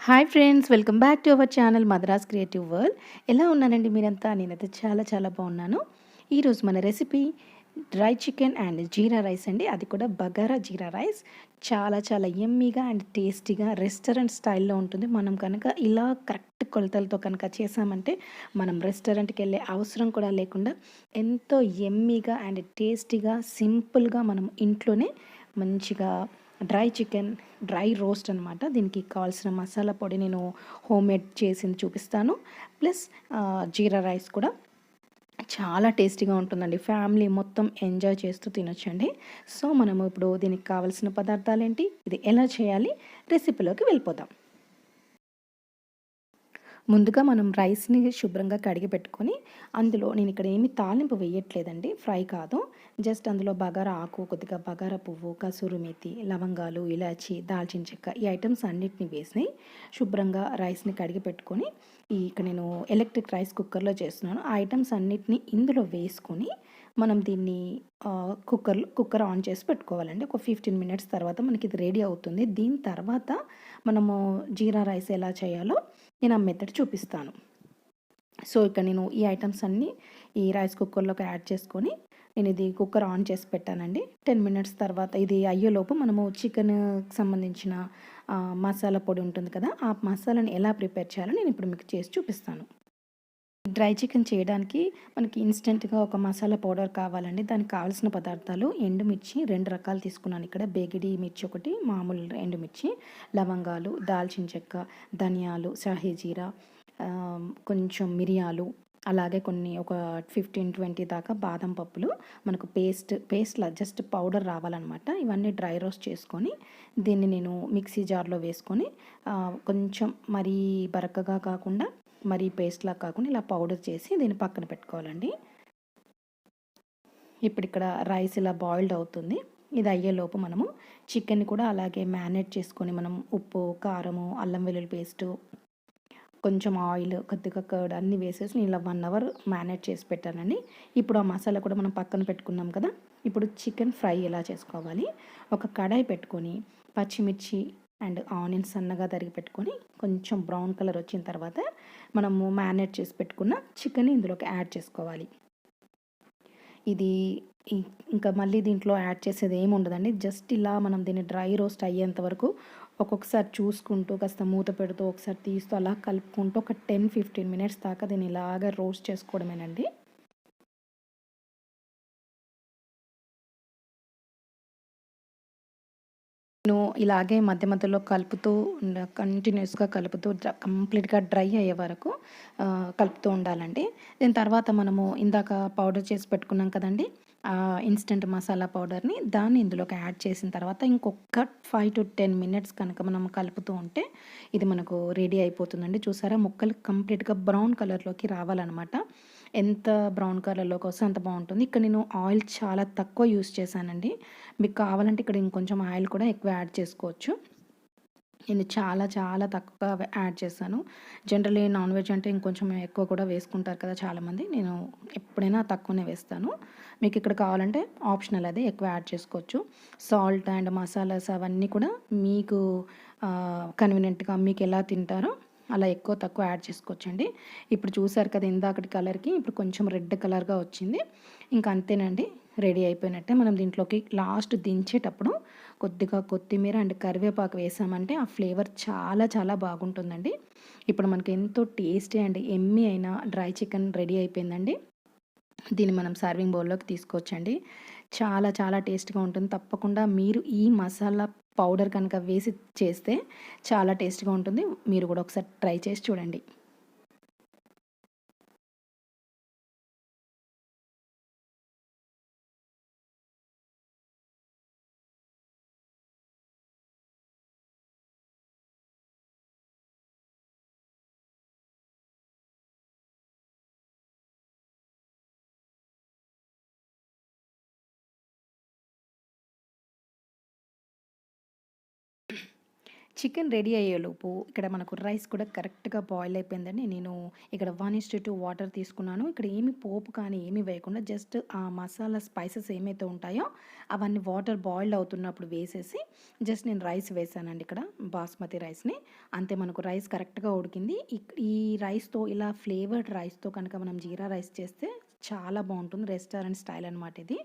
Hi friends, welcome back to our channel Madras creative world. ఎలా ఉన్నానండి మీరంతా? నేనైతే చాలా చాలా బాగున్నాను. ఈరోజు మన recipe dry chicken and jeera rice అండి. అది కూడా బగారా జీరా రైస్. చాలా చాలా యమ్మీగా అండ్ టేస్టీగా రెస్టారెంట్ స్టైల్లో ఉంటుంది. మనం కనుక ఇలా కరెక్ట్ కొలతలతో కనుక చేసామంటే మనం రెస్టారెంట్కి వెళ్ళే అవసరం కూడా లేకుండా ఎంతో యమ్మీగా అండ్ టేస్టీగా సింపుల్గా మనం ఇంట్లోనే మంచిగా డ్రై చికెన్, డ్రై రోస్ట్ అనమాట. దీనికి కావాల్సిన మసాలా పొడి నేను హోమ్మేడ్ చేసింది చూపిస్తాను. ప్లస్ జీరా రైస్ కూడా చాలా టేస్టీగా ఉంటుందండి. ఫ్యామిలీ మొత్తం ఎంజాయ్ చేస్తూ తినొచ్చండి. సో మనము ఇప్పుడు దీనికి కావాల్సిన పదార్థాలు ఏంటి, ఇది ఎలా చేయాలి, రెసిపీలోకి వెళ్ళిపోదాం. ముందుగా మనం రైస్ని శుభ్రంగా కడిగి పెట్టుకొని అందులో నేను ఇక్కడ ఏమి తాలింపు వేయట్లేదండి, ఫ్రై కాదు. జస్ట్ అందులో బగారా ఆకు, కొద్దిగా బగారా పువ్వు, కసూరి మేతి, లవంగాలు, ఇలాచి, దాల్చిన చెక్క, ఈ ఐటమ్స్ అన్నిటిని వేసి శుభ్రంగా రైస్ని కడిగి పెట్టుకొని ఇక్కడ నేను ఎలక్ట్రిక్ రైస్ కుక్కర్లో చేస్తున్నాను. ఆ ఐటమ్స్ అన్నిటిని ఇందులో వేసుకొని మనం దీన్ని కుక్కర్ ఆన్ చేసి పెట్టుకోవాలండి. ఒక 15 మినిట్స్ తర్వాత మనకి ఇది రెడీ అవుతుంది. దీని తర్వాత మనము జీరా రైస్ ఎలా చేయాలో నేను ఆ మెథడ్ చూపిస్తాను. సో ఇక్కడ నేను ఈ ఐటమ్స్ అన్నీ ఈ రైస్ కుక్కర్లోకి యాడ్ చేసుకొని నేను ఇది కుక్కర్ ఆన్ చేసి పెట్టానండి. 10 మినిట్స్ తర్వాత ఇది అయ్యేలోపు మనము చికెన్కి సంబంధించిన మసాలా పొడి ఉంటుంది కదా, ఆ మసాలాని ఎలా ప్రిపేర్ చేయాలో నేను ఇప్పుడు మీకు చేసి చూపిస్తాను. డ్రై చికెన్ చేయడానికి మనకి ఇన్స్టెంట్గా ఒక మసాలా పౌడర్ కావాలండి. దానికి కావాల్సిన పదార్థాలు ఎండుమిర్చి 2 రకాలు తీసుకున్నాను. ఇక్కడ బేగిడి మిర్చి ఒకటి, మామూలు ఎండుమిర్చి, లవంగాలు, దాల్చిన చెక్క, ధనియాలు, షాహీ జీరా, కొంచెం మిరియాలు, అలాగే కొన్ని ఒక 15-20 దాకా బాదం పప్పులు. మనకు పేస్ట్లా జస్ట్ పౌడర్ రావాలన్నమాట. ఇవన్నీ డ్రై రోస్ట్ చేసుకొని దీన్ని నేను మిక్సీ జార్లో వేసుకొని కొంచెం మరీ బరకగా కాకుండా మరీ పేస్ట్లా కాకుండా ఇలా పౌడర్ చేసి దీన్ని పక్కన పెట్టుకోవాలండి. ఇప్పుడు ఇక్కడ రైస్ ఇలా బాయిల్డ్ అవుతుంది. ఇది అయ్యేలోపు మనము చికెన్ కూడా అలాగే మ్యారినేట్ చేసుకొని మనం ఉప్పు, కారము, అల్లం వెల్లుల్లి పేస్టు, కొంచెం ఆయిల్, కొద్దిగా కర్డ్ అన్నీ వేసేసి నేను ఇలా 1 అవర్ మ్యారినేట్ చేసి పెట్టానండి. ఇప్పుడు ఆ మసాలా కూడా మనం పక్కన పెట్టుకున్నాం కదా. ఇప్పుడు చికెన్ ఫ్రై ఎలా చేసుకోవాలి, ఒక కడాయి పెట్టుకొని పచ్చిమిర్చి అండ్ ఆనియన్స్ సన్నగా తరిగి పెట్టుకొని కొంచెం బ్రౌన్ కలర్ వచ్చిన తర్వాత మనము మ్యారినేట్ చేసి పెట్టుకున్న చికెన్ ఇందులోకి యాడ్ చేసుకోవాలి. ఇది ఇంకా మళ్ళీ దీంట్లో యాడ్ చేసేది ఏమి ఉండదండి. జస్ట్ ఇలా మనం దీన్ని డ్రై రోస్ట్ అయ్యేంత వరకు ఒక్కొక్కసారి చూసుకుంటూ కాస్త మూత పెడుతూ ఒకసారి తీస్తూ అలా కలుపుకుంటూ ఒక 10-15 మినిట్స్ దాకా దీన్ని ఇలాగా రోస్ట్ చేసుకోవడమేనండి. నేను ఇలాగే మధ్య మధ్యలో కలుపుతూ కంటిన్యూస్గా కలుపుతూ కంప్లీట్గా డ్రై అయ్యే వరకు కలుపుతూ ఉండాలండి. దీని తర్వాత మనము ఇందాక పౌడర్ చేసి పెట్టుకున్నాం కదండి, ఇన్స్టెంట్ మసాలా పౌడర్ని దాన్ని ఇందులోకి యాడ్ చేసిన తర్వాత ఇంకొక 5-10 మినిట్స్ కనుక మనం కలుపుతూ ఉంటే ఇది మనకు రెడీ అయిపోతుందండి. చూసారా, ముక్కలు కంప్లీట్గా బ్రౌన్ కలర్లోకి రావాలన్నమాట. ఎంత బ్రౌన్ కలర్లోకి వస్తే అంత బాగుంటుంది. ఇక్కడ నేను ఆయిల్ చాలా తక్కువ యూస్ చేశానండి. మీకు కావాలంటే ఇక్కడ ఇంకొంచెం ఆయిల్ కూడా ఎక్కువ యాడ్ చేసుకోవచ్చు. నేను చాలా చాలా తక్కువ యాడ్ చేశాను. జనరల్లీ నాన్ వెజ్ అంటే ఇంకొంచెం ఎక్కువ కూడా వేసుకుంటారు కదా చాలామంది. నేను ఎప్పుడైనా తక్కువనే వేస్తాను. మీకు ఇక్కడ కావాలంటే ఆప్షనల్, అది ఎక్కువ యాడ్ చేసుకోవచ్చు. సాల్ట్ అండ్ మసాలాస్ అవన్నీ కూడా మీకు కన్వీనియంట్గా మీకు ఎలా తింటారో అలా ఎక్కువ తక్కువ యాడ్ చేసుకోవచ్చండి. ఇప్పుడు చూసారు కదా, ఇందాకటి కలర్కి ఇప్పుడు కొంచెం రెడ్ కలర్గా వచ్చింది. ఇంకా అంతేనండి, రెడీ అయిపోయినట్టే. మనం దీంట్లోకి లాస్ట్ దించేటప్పుడు కొద్దిగా కొత్తిమీర అండ్ కరివేపాకు వేసామంటే ఆ ఫ్లేవర్ చాలా చాలా బాగుంటుందండి. ఇప్పుడు మనకి ఎంతో టేస్టీ అండ్ ఎమ్మీ అయిన డ్రై చికెన్ రెడీ అయిపోయిందండి. దీన్ని మనం సర్వింగ్ బౌల్లోకి తీసుకోవచ్చండి. చాలా చాలా టేస్ట్గా ఉంటుంది. తప్పకుండా మీరు ఈ మసాలా పౌడర్ కనుక వేసి చేస్తే చాలా టేస్ట్గా ఉంటుంది. మీరు కూడా ఒకసారి ట్రై చేసి చూడండి. చికెన్ రెడీ అయ్యేలోపు ఇక్కడ మనకు రైస్ కూడా కరెక్ట్‌గా బాయిల్ అయిపోయిందండి. నేను ఇక్కడ 1:2 వాటర్ తీసుకున్నాను. ఇక్కడ ఏమి పోపు కానీ ఏమి వేయకుండా జస్ట్ ఆ మసాలా స్పైసెస్ ఏమైతే ఉంటాయో అవన్నీ వాటర్ బాయిల్డ్ అవుతున్నప్పుడు వేసేసి జస్ట్ నేను రైస్ వేశానండి ఇక్కడ బాస్మతి రైస్‌ని. అంతే మనకు రైస్ కరెక్ట్‌గా ఉడికింది. ఈ రైస్‌తో ఇలా ఫ్లేవర్డ్ రైస్‌తో కనుక మనం జీరా రైస్ చేస్తే చాలా బావుంటుంది. రెస్టారెంట్ స్టైల్ అనమాట ఇది.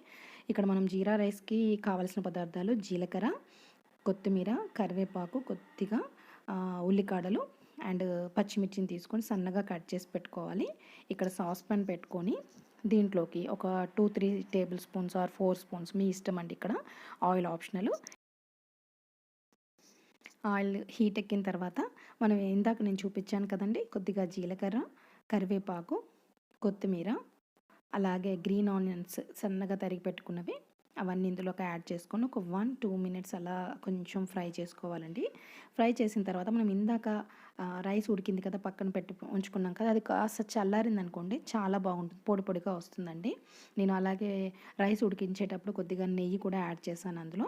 ఇక్కడ మనం జీరా రైస్‌కి కావాల్సిన పదార్థాలు జీలకర్ర, కొత్తిమీర, కరివేపాకు, కొద్దిగా ఉల్లికాడలు అండ్ పచ్చిమిర్చిని తీసుకొని సన్నగా కట్ చేసి పెట్టుకోవాలి. ఇక్కడ సాస్ పాన్ పెట్టుకొని దీంట్లోకి ఒక 2, 3 టేబుల్ స్పూన్స్ ఆర్ 4 స్పూన్స్ మీ ఇష్టం అండి ఇక్కడ. Oil optional. ఆయిల్ హీట్ ఎక్కిన తర్వాత మనం ఇందాక నేను చూపించాను కదండీ! కొద్దిగా జీలకర్ర, కరివేపాకు, కొత్తిమీర, అలాగే గ్రీన్ ఆనియన్స్ సన్నగా తరిగి పెట్టుకున్నవి అవన్నీ ఇందులోకి యాడ్ చేసుకొని ఒక 1, 2 మినిట్స్ అలా కొంచెం ఫ్రై చేసుకోవాలండి. ఫ్రై చేసిన తర్వాత మనం ఇందాక రైస్ ఉడికింది కదా పక్కన పెట్టి ఉంచుకున్నాం కదా, అది కాస్త చల్లారిందనుకోండి చాలా బాగుంటుంది. పొడి పొడిగా వస్తుందండి. నేను అలాగే రైస్ ఉడికించేటప్పుడు కొద్దిగా నెయ్యి కూడా యాడ్ చేశాను అందులో.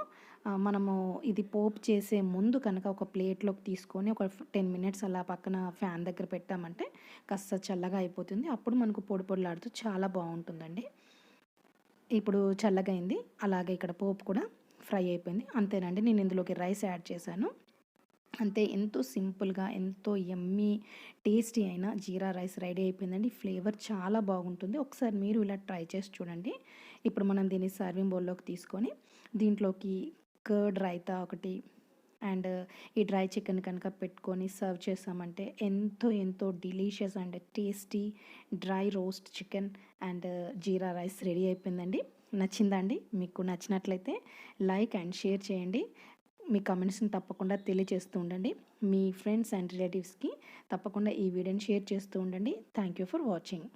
మనము ఇది పోపు చేసే ముందు కనుక ఒక ప్లేట్లోకి తీసుకొని ఒక 10 మినిట్స్ అలా పక్కన ఫ్యాన్ దగ్గర పెట్టామంటే కాస్త చల్లగా అయిపోతుంది. అప్పుడు మనకు పొడి పొడిలాడుతూ చాలా బాగుంటుందండి. ఇప్పుడు చల్లగయింది. అలాగే ఇక్కడ పోపు కూడా ఫ్రై అయిపోయింది. అంతేనండి. నేను ఇందులోకి రైస్ యాడ్ చేశాను. అంతే, ఎంతో సింపుల్‌గా, ఎంతో యమ్మీ టేస్టీ అయిన జీరా రైస్ రెడీ అయిపోయిందండి. ఫ్లేవర్ చాలా బాగుంటుంది. ఒకసారి మీరు ఇలా ట్రై చేసి చూడండి. ఇప్పుడు మనం దీన్ని సర్వింగ్ బౌల్‌లోకి తీసుకొని దీంట్లోకి కర్డ్ రైతా ఒకటి అండ్ ఈ డ్రై చికెన్ కనుక పెట్టుకొని సర్వ్ చేసామంటే ఎంతో ఎంతో delicious and tasty dry roast chicken and jeera rice ready అయిపోయిందండి. నచ్చిందా అండి? మీకు నచ్చినట్లయితే లైక్ అండ్ షేర్ చేయండి. మీ కమెంట్స్‌ని తప్పకుండా తెలియజేస్తూ ఉండండి. మీ ఫ్రెండ్స్ అండ్ రిలేటివ్స్‌కి తప్పకుండా ఈ వీడియోని షేర్ చేస్తూ ఉండండి. Thank you for watching.